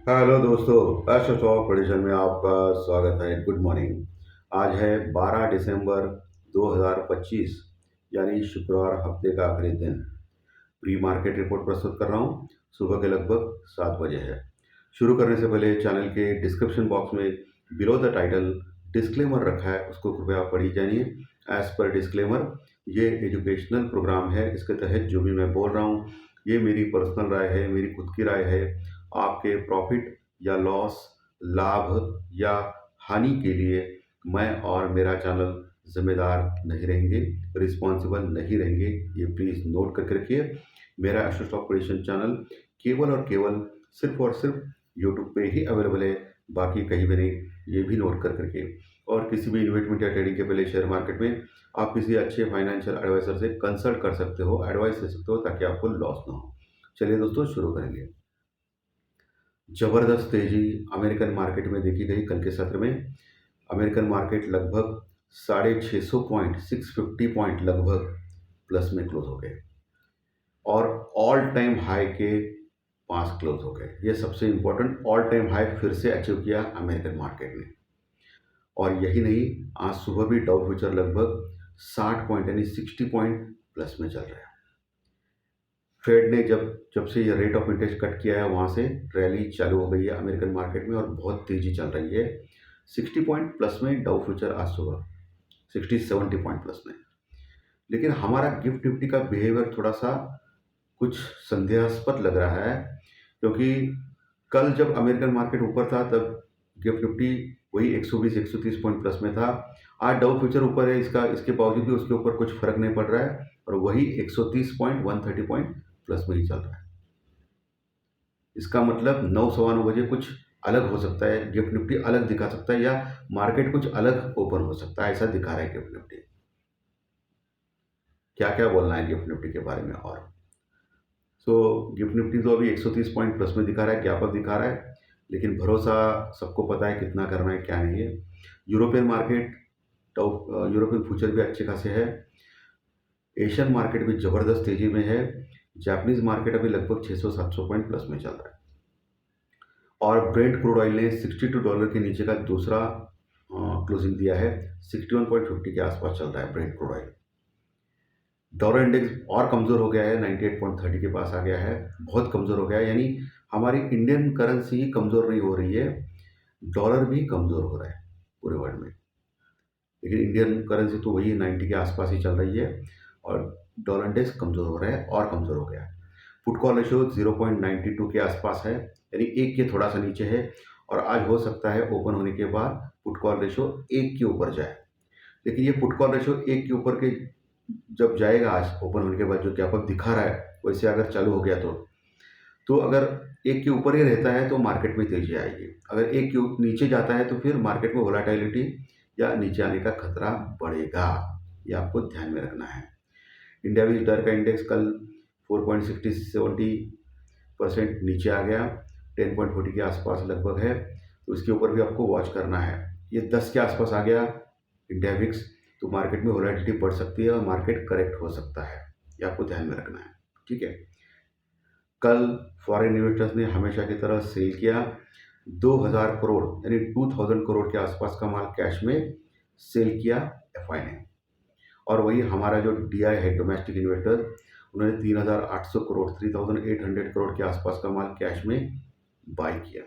Hello दोस्तों, astro talk addition में आपका स्वागत है। Good morning. आज है 12 दिसंबर 2025, यानी शुक्रवार, हफ्ते का आखिरी दिन। प्री मार्केट रिपोर्ट प्रस्तुत कर रहा हूँ। सुबह के लगभग 7 बजे है। शुरू करने से पहले चैनल के डिस्क्रिप्शन बॉक्स में बिलो द टाइटल डिस्क्लेमर रखा है, उसको कृपया पढ़ी जानिए। एज पर डिस्क्लेमर, ये एजुकेशनल प्रोग्राम है। इसके तहत जो भी मैं बोल रहा हूँ, ये मेरी पर्सनल राय है, मेरी खुद की राय है। आपके प्रॉफिट या लॉस, लाभ या हानि के लिए मैं और मेरा चैनल जिम्मेदार नहीं रहेंगे, रिस्पॉन्सिबल नहीं रहेंगे। ये प्लीज़ नोट करके रखिए। मेरा एस्ट्रो स्टॉक प्रेडिक्शन चैनल केवल और केवल सिर्फ और सिर्फ यूट्यूब पे ही अवेलेबल है, बाकी कहीं भी नहीं। ये भी नोट कर करके। और किसी भी इन्वेस्टमेंट या ट्रेडिंग के पहले शेयर मार्केट में आप किसी अच्छे फाइनेंशियल एडवाइजर से कंसल्ट कर सकते हो, एडवाइस ले सकते हो, ताकि आपको लॉस ना हो। चलिए दोस्तों, शुरू करेंगे। जबरदस्त तेजी अमेरिकन मार्केट में देखी गई कल के सत्र में। अमेरिकन मार्केट लगभग 650 पॉइंट, 650 पॉइंट लगभग प्लस में क्लोज हो गए और ऑल टाइम हाई के पास क्लोज हो गए। ये सबसे इंपॉर्टेंट, ऑल टाइम हाई फिर से अचीव किया अमेरिकन मार्केट ने। और यही नहीं, आज सुबह भी डाउ फ्यूचर लगभग 60 पॉइंट यानी 60 पॉइंट प्लस में चल रहा है। फेड ने जब जब से ये रेट ऑफ इंटरेस्ट कट किया है, वहाँ से रैली चालू हो गई है अमेरिकन मार्केट में और बहुत तेज़ी चल रही है। 60 पॉइंट प्लस में डाउ फ्यूचर आज सुबह 60-70 पॉइंट प्लस में। लेकिन हमारा गिफ्ट निफ्टी का बिहेवियर थोड़ा सा कुछ संदेहास्पद लग रहा है, क्योंकि कल जब अमेरिकन मार्केट ऊपर था तब गिफ्ट निफ्टी वही 120-130 पॉइंट प्लस में था। आज डाउ फ्यूचर ऊपर है, इसके बावजूद भी उसके ऊपर कुछ फर्क नहीं पड़ रहा है और वही 130 पॉइंट 130 पॉइंट प्लस में ही चल रहा है। इसका मतलब 9 सवा 9 बजे कुछ अलग हो सकता है, गिफ्ट निफ्टी अलग दिखा सकता है या मार्केट कुछ अलग ओपन हो सकता है, ऐसा दिखा रहा है गिफ्ट निफ्टी। क्या क्या बोलना है गिफ्ट निफ्टी के बारे में? और गिफ्ट निफ्टी तो अभी 130 पॉइंट प्लस में दिखा रहा है, गैप अप दिखा रहा है, लेकिन भरोसा सबको पता है कितना करना है क्या नहीं है। यूरोपियन मार्केट, यूरोपियन फ्यूचर भी अच्छे खासे है। एशियन मार्केट भी ज़बरदस्त तेज़ी में है। जापानीज़ मार्केट अभी लगभग 600-700 पॉइंट प्लस में चल रहा है। और ब्रेंट क्रूड ऑयल ने $62 के नीचे का दूसरा क्लोजिंग दिया है। 61.50 के आसपास चल रहा है Brent crude oil. Dollar index और कमज़ोर हो गया है, 98.30 के पास आ गया है, बहुत कमज़ोर हो गया है। यानी हमारी इंडियन करेंसी ही कमज़ोर नहीं हो रही है, डॉलर भी कमज़ोर हो रहा है पूरे वर्ल्ड में। लेकिन इंडियन करेंसी तो वही 90 के आसपास ही चल रही है और डॉलर इंडेक्स कमज़ोर हो रहा है और कमज़ोर हो गया है। पुट कॉल रेशियो 0.92 के आसपास है, यानी एक के थोड़ा सा नीचे है। और आज हो सकता है ओपन होने के बाद पुट कॉल रेशियो एक के ऊपर जाए। लेकिन ये पुट कॉल रेशियो एक के ऊपर के जब जाएगा, आज ओपन होने के बाद जो गैप अप दिखा रहा है, वैसे अगर चालू हो गया तो अगर एक के ऊपर ही रहता है तो मार्केट में तेजी आएगी। अगर एक के नीचे जाता है तो फिर मार्केट में वोलाटिलिटी या नीचे आने का खतरा बढ़ेगा। ये आपको ध्यान में रखना है। इंडिया विज डर का इंडेक्स कल 4.60-70% नीचे आ गया, 10.40 के आसपास लगभग है, तो इसके ऊपर भी आपको वॉच करना है। ये 10 के आसपास आ गया इंडिया विक्स, तो मार्केट में वोलेटिलिटी बढ़ सकती है और मार्केट करेक्ट हो सकता है। ये आपको ध्यान में रखना है, ठीक है। कल फॉरेन इन्वेस्टर्स ने हमेशा की तरह सेल किया। 2000 करोड़ यानी 2000 करोड़ के आसपास का माल कैश में सेल किया एफआई ने। और वही हमारा जो डीआई है, डोमेस्टिक इन्वेस्टर, उन्होंने 3800 करोड़ 3800 करोड़ के आसपास का माल कैश में बाई किया।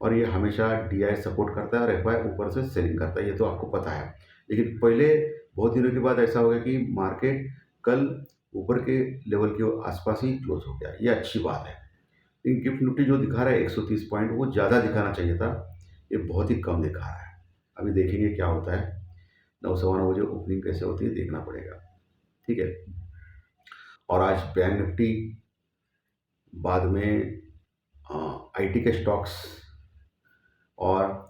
और ये हमेशा डीआई सपोर्ट करता है और एफआई ऊपर से सेलिंग करता है, ये तो आपको पता है। लेकिन पहले बहुत दिनों के बाद ऐसा हो गया कि मार्केट कल ऊपर के लेवल के आसपास ही क्लोज हो गया, ये अच्छी बात है। लेकिन गिफ्ट निफ्टी जो दिखा रहा है 130 पॉइंट, वो ज़्यादा दिखाना चाहिए था, ये बहुत ही कम दिखा रहा है। अभी देखेंगे क्या होता है। 9 सवा 9 बजे ओपनिंग कैसे होती है देखना पड़ेगा, ठीक है। और आज बैंक निफ्टी, बाद में आईटी के स्टॉक्स, और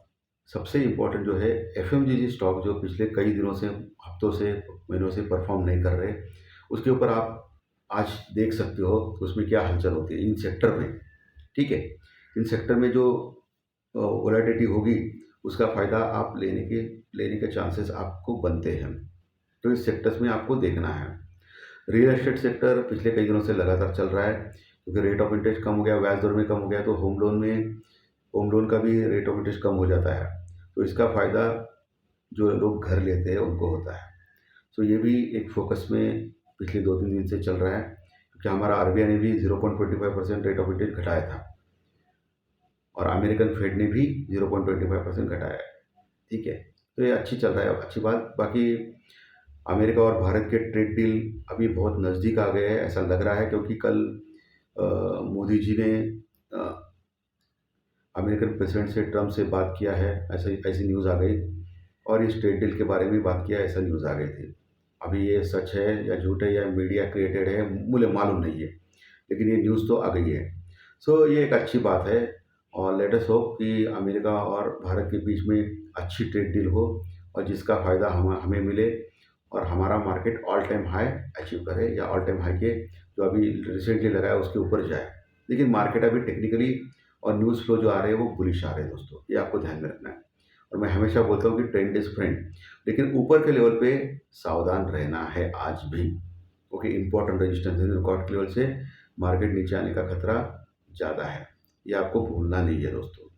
सबसे इम्पोर्टेंट जो है एफएमजीजी स्टॉक, जो पिछले कई दिनों से, हफ्तों से, महीनों से परफॉर्म नहीं कर रहे, उसके ऊपर आप आज देख सकते हो उसमें क्या हलचल होती है इन सेक्टर में, ठीक है। इन सेक्टर में जो वोलेटिलिटी होगी, उसका फ़ायदा आप लेने के चांसेस आपको बनते हैं। तो इस सेक्टर्स में आपको देखना है। रियल एस्टेट सेक्टर पिछले कई दिनों से लगातार चल रहा है, क्योंकि रेट ऑफ इंटरेस्ट कम हो गया, ब्याज दर में कम हो गया, तो होम लोन का भी रेट ऑफ इंटरेस्ट कम हो जाता है। तो इसका फ़ायदा जो लोग घर लेते हैं उनको होता है। तो ये भी एक फोकस में पिछले 2-3 दिन से चल रहा है, क्योंकि हमारा आरबीआई ने भी 0.25% रेट ऑफ इंटरेस्ट घटाया था और अमेरिकन फेड ने भी 0.25% घटाया है। ठीक है, तो ये अच्छी चल रहा है, अच्छी बात। बाकी अमेरिका और भारत के ट्रेड डील अभी बहुत नज़दीक आ गए हैं ऐसा लग रहा है, क्योंकि कल मोदी जी ने अमेरिकन प्रेसिडेंट से ट्रम्प से बात किया है, ऐसी न्यूज़ आ गई, और इस ट्रेड डील के बारे में बात किया ऐसा न्यूज़ आ गई थी। अभी ये सच है या झूठ है या मीडिया क्रिएटेड है मुझे मालूम नहीं है, लेकिन ये न्यूज़ तो आ गई है। सो ये एक अच्छी बात है, और लेट अस होप कि अमेरिका और भारत के बीच में अच्छी ट्रेड डील हो और जिसका फ़ायदा हमें मिले, और हमारा market all time high achieve करे या ऑल टाइम हाई के जो अभी रिसेंटली लगा है उसके ऊपर जाए। लेकिन मार्केट अभी टेक्निकली और न्यूज़ फ्लो जो आ रहे हैं वो बुलिश आ रहे हैं दोस्तों, ये आपको ध्यान में रखना है। और मैं हमेशा बोलता हूँ कि ट्रेंड इज़ फ्रेंड, लेकिन ऊपर के लेवल पे सावधान रहना है आज भी। ओके, इंपॉर्टेंट रेजिस्टेंस रिकॉर्ड के लेवल से मार्केट नीचे आने का खतरा ज़्यादा है, ये आपको भूलना नहीं है दोस्तों।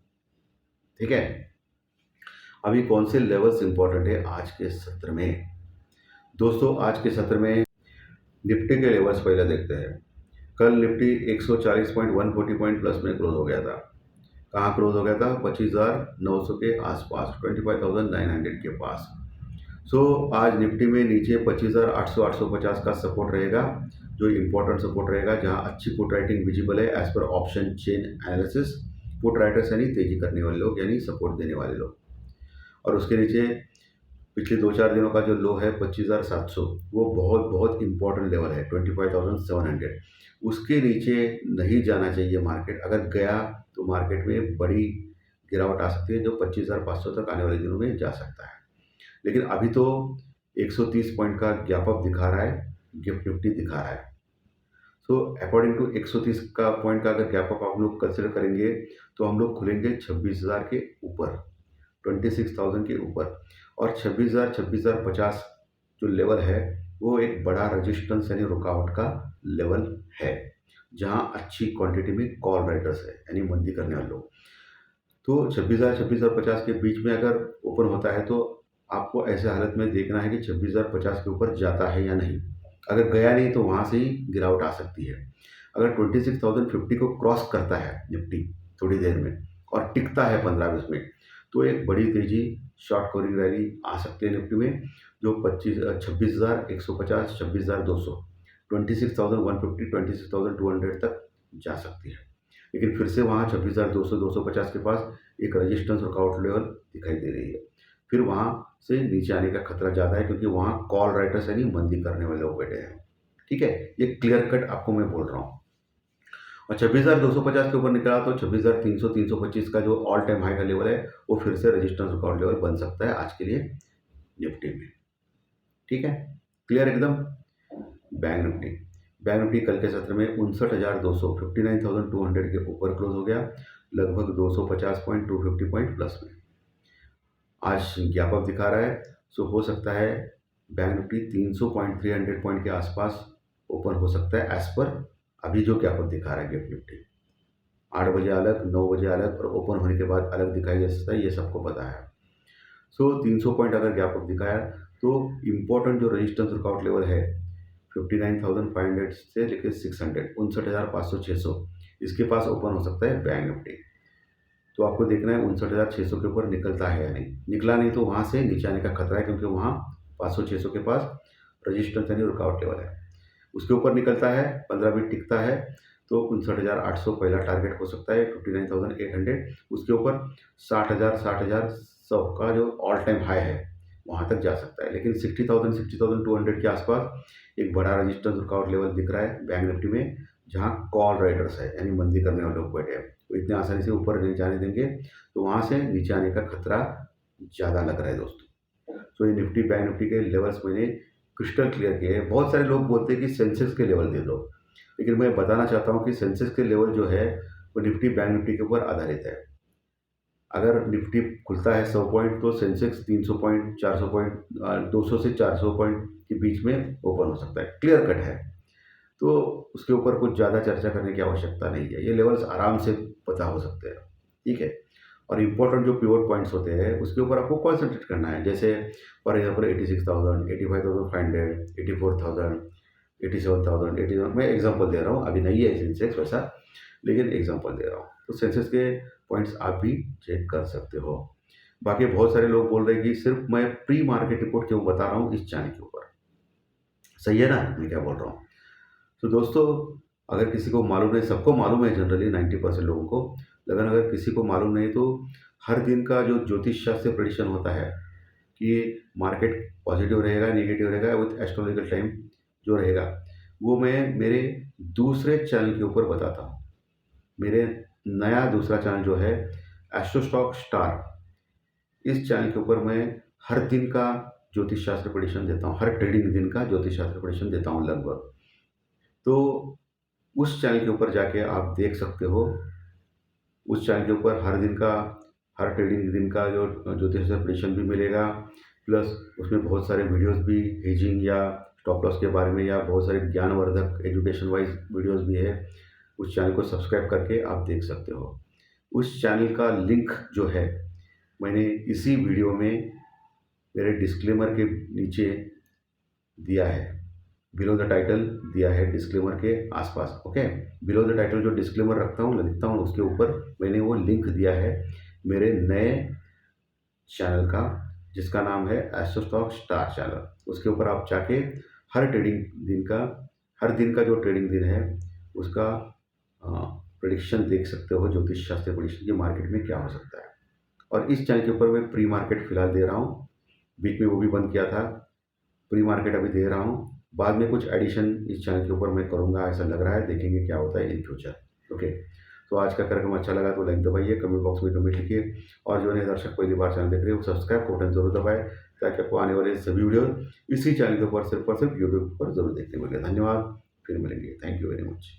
ठीक है, अभी कौन से लेवल्स इंपॉर्टेंट है आज के सत्र में? दोस्तों आज के सत्र में निफ्टी के लेवल्स पहले देखते हैं। कल निफ्टी 140.140 पॉइंट प्लस में क्लोज हो गया था। कहाँ क्लोज हो गया था? 25,900 के आसपास, 25,900 के पास। सो आज निफ्टी में नीचे 25,800 850 का सपोर्ट रहेगा, जो इम्पोर्टेंट सपोर्ट रहेगा, जहाँ अच्छी पुट राइटिंग विजिबल है as per option chain analysis. Put writers यानी तेजी करने वाले लोग, यानी सपोर्ट देने वाले लोग। और उसके नीचे पिछले 2-4 दिनों का जो लो है 25,700, वो बहुत बहुत इंपॉर्टेंट लेवल है, 25,700। उसके नीचे नहीं जाना चाहिए मार्केट। अगर गया तो मार्केट में बड़ी गिरावट आ सकती है, जो 25,500 तक आने वाले दिनों में जा सकता है। लेकिन अभी तो 130 पॉइंट का गैप अप दिखा रहा है, गिफ्ट निफ्टी दिखा रहा है। सो अकॉर्डिंग टू 130 का पॉइंट का अगर गैप अप आप लोग कंसिडर करेंगे तो हम लोग खुलेंगे 26,000 के ऊपर, 26,000 के ऊपर। और 26,000 26,050 जो लेवल है वो एक बड़ा रजिस्टेंस यानी रुकावट का लेवल है, जहाँ अच्छी क्वांटिटी में कॉल राइटर्स है यानी मंदी करने वाले लोग। तो 26,000 26,050 के बीच में अगर ओपन होता है तो आपको ऐसे हालत में देखना है कि 26,050 के ऊपर जाता है या नहीं। अगर गया नहीं तो वहाँ से ही गिरावट आ सकती है। अगर 26,050 को क्रॉस करता है निफ्टी थोड़ी देर में और टिकता है 15-20 मिनट, तो एक बड़ी तेज़ी शॉर्ट कवरिंग रैली आ सकती है निफ्टी में, जो 26,150 26,200 26,150 26,200 तक जा सकती है। लेकिन फिर से वहाँ 26,200 250 के पास एक रजिस्टेंस वर्कआउट लेवल दिखाई दे रही है। फिर वहाँ से नीचे आने का खतरा ज़्यादा है, क्योंकि वहाँ कॉल राइटर्स यानी मंदी करने वाले लोग बैठे हैं। ठीक है, ये क्लियर कट आपको मैं बोल रहा हूँ। और 26,250 के ऊपर निकला तो 26,300 325 का जो ऑल टाइम हाई का लेवल है वो फिर से रेजिस्टेंस वर्कआउट लेवल बन सकता है आज के लिए निफ्टी में। ठीक है, क्लियर एकदम। बैंक निफ्टी कल के सत्र में 59,200 59,200 के ऊपर क्लोज हो गया, लगभग 250 पॉइंट 250 पॉइंट प्लस में आज गैप अप दिखा रहा है। सो हो सकता है बैंक निफ्टी 300 पॉइंट 300 पॉइंट के आसपास ओपन हो सकता है, एज पर अभी जो गैप अप दिखा रहा है गिफ्ट निफ्टी। 8 बजे अलग, 9 बजे अलग और ओपन होने के बाद अलग दिखाई दे सकता है, ये सबको पता है। सो 300 पॉइंट अगर गैप अप दिखाया तो इम्पोर्टेंट जो रेजिस्टेंस वर्कआउट लेवल है 59,500 से लेकर 600 59,500 600 इसके पास ओपन हो सकता है बैंक निफ्टी। तो आपको देखना है 59,600 के ऊपर निकलता है या नहीं। निकला नहीं तो वहाँ से नीचे आने का खतरा है, क्योंकि वहाँ 500-600 के पास रजिस्टेंस यानी रुकावट लेवल है। उसके ऊपर निकलता है, 15 मिनट टिकता है तो 59,800 पहला टारगेट हो सकता है, 59,800। उसके ऊपर 60,000 60,100 का जो ऑल टाइम हाई है वहाँ तक जा सकता है। लेकिन 60,000 60,200 के आसपास एक बड़ा रजिस्टेंस रुकावट लेवल दिख रहा है बैंक निफ्टी में, जहाँ कॉल राइडर्स है यानी मंदी करने वाले लोग बैठे हैं, तो इतने आसानी से ऊपर नहीं जाने देंगे, तो वहाँ से नीचे आने का खतरा ज़्यादा लग रहा है दोस्तों। तो ये निफ्टी बैंक निफ्टी के लेवल्स मैंने क्रिस्टल क्लियर किए हैं। बहुत सारे लोग बोलते हैं कि सेंसेक्स के लेवल दे दो, लेकिन मैं बताना चाहता हूँ कि सेंसेक्स के लेवल जो है वो निफ्टी बैंक निफ्टी के ऊपर आधारित है। अगर निफ्टी खुलता है 100 पॉइंट तो सेंसेक्स 300 पॉइंट 400 पॉइंट 200 से 400 पॉइंट के बीच में ओपन हो सकता है, क्लियर कट है। तो उसके ऊपर कुछ ज़्यादा चर्चा करने की आवश्यकता नहीं है, ये लेवल्स आराम से पता हो सकते हैं, ठीक है। और इम्पोर्टेंट जो पिवट पॉइंट्स होते हैं उसके ऊपर आपको कॉन्सेंट्रेट करना है, जैसे फॉर एग्जाम्पल 86,000, 85,500, 84,000, 87,000, 80,000, मैं एग्जांपल दे रहा हूँ, अभी नहीं है सेंसेक्स वैसा, लेकिन एग्जांपल दे रहा हूँ। तो सेंसेक्स के पॉइंट्स आप भी चेक कर सकते हो। बाकी बहुत सारे लोग बोल रहे हैं कि सिर्फ मैं प्री मार्केट रिपोर्ट क्यों बता रहा हूँ इस चैनल के ऊपर, सही है ना मैं क्या बोल रहा हूँ। तो दोस्तों, अगर किसी को मालूम नहीं, सबको मालूम है जनरली 90% लोगों को, लेकिन अगर किसी को मालूम नहीं तो हर दिन का जो ज्योतिष शास्त्र प्रेडिक्शन होता है कि मार्केट पॉजिटिव रहेगा, नेगेटिव रहेगा, विथ एस्ट्रोलॉजिकल टाइम जो रहेगा, वो मैं मेरे दूसरे चैनल के ऊपर बताता हूँ। मेरे नया दूसरा चैनल जो है एस्ट्रो स्टॉक स्टार, इस चैनल के ऊपर मैं हर दिन का ज्योतिष शास्त्र प्रेडिक्शन देता हूँ, हर ट्रेडिंग दिन का ज्योतिष शास्त्र प्रेडिक्शन देता हूँ लगभग। तो उस चैनल के ऊपर जाके आप देख सकते हो। उस चैनल के ऊपर हर दिन का, हर ट्रेडिंग दिन का जो ज्योतिष प्रेडिक्शन भी मिलेगा, प्लस उसमें बहुत सारे वीडियोस भी हेजिंग या स्टॉप लॉस के बारे में, या बहुत सारे ज्ञानवर्धक एजुकेशन वाइज वीडियोस भी है। उस चैनल को सब्सक्राइब करके आप देख सकते हो। उस चैनल का लिंक जो है मैंने इसी वीडियो में मेरे डिस्क्लेमर के नीचे दिया है, बिलो द टाइटल दिया है डिस्क्लेमर के आसपास, ओके। बिलो द टाइटल जो डिस्क्लेमर रखता हूँ, लिखता हूँ, उसके ऊपर मैंने वो लिंक दिया है मेरे नए चैनल का, जिसका नाम है एस्ट्रो स्टॉक स्टार चैनल। उसके ऊपर आप जाके हर ट्रेडिंग दिन का, हर दिन का जो ट्रेडिंग दिन है उसका प्रेडिक्शन देख सकते हो, ज्योतिष शास्त्र प्रेडिक्शन की मार्केट में क्या हो सकता है। और इस चैनल के ऊपर मैं प्री मार्केट फिलहाल दे रहा हूँ, बीच में वो भी बंद किया था, प्री मार्केट अभी दे रहा हूँ। बाद में कुछ एडिशन इस चैनल के ऊपर मैं करूँगा, ऐसा लग रहा है, देखेंगे क्या होता है इन फ्यूचर, ओके। तो आज का कार्यक्रम अच्छा लगा तो लाइक दबाइए, कमेंट बॉक्स में कमेंट लिखिए, और जो नए दर्शक पहली बार चैनल देख रहे हैं वो सब्सक्राइब का बटन जरूर दबाएं, ताकि आपको आने वाले सभी वीडियो इसी चैनल के ऊपर सिर्फ और सिर्फ यूट्यूब पर जरूर देखने को मिले। धन्यवाद, फिर मिलेंगे, थैंक यू वेरी मच।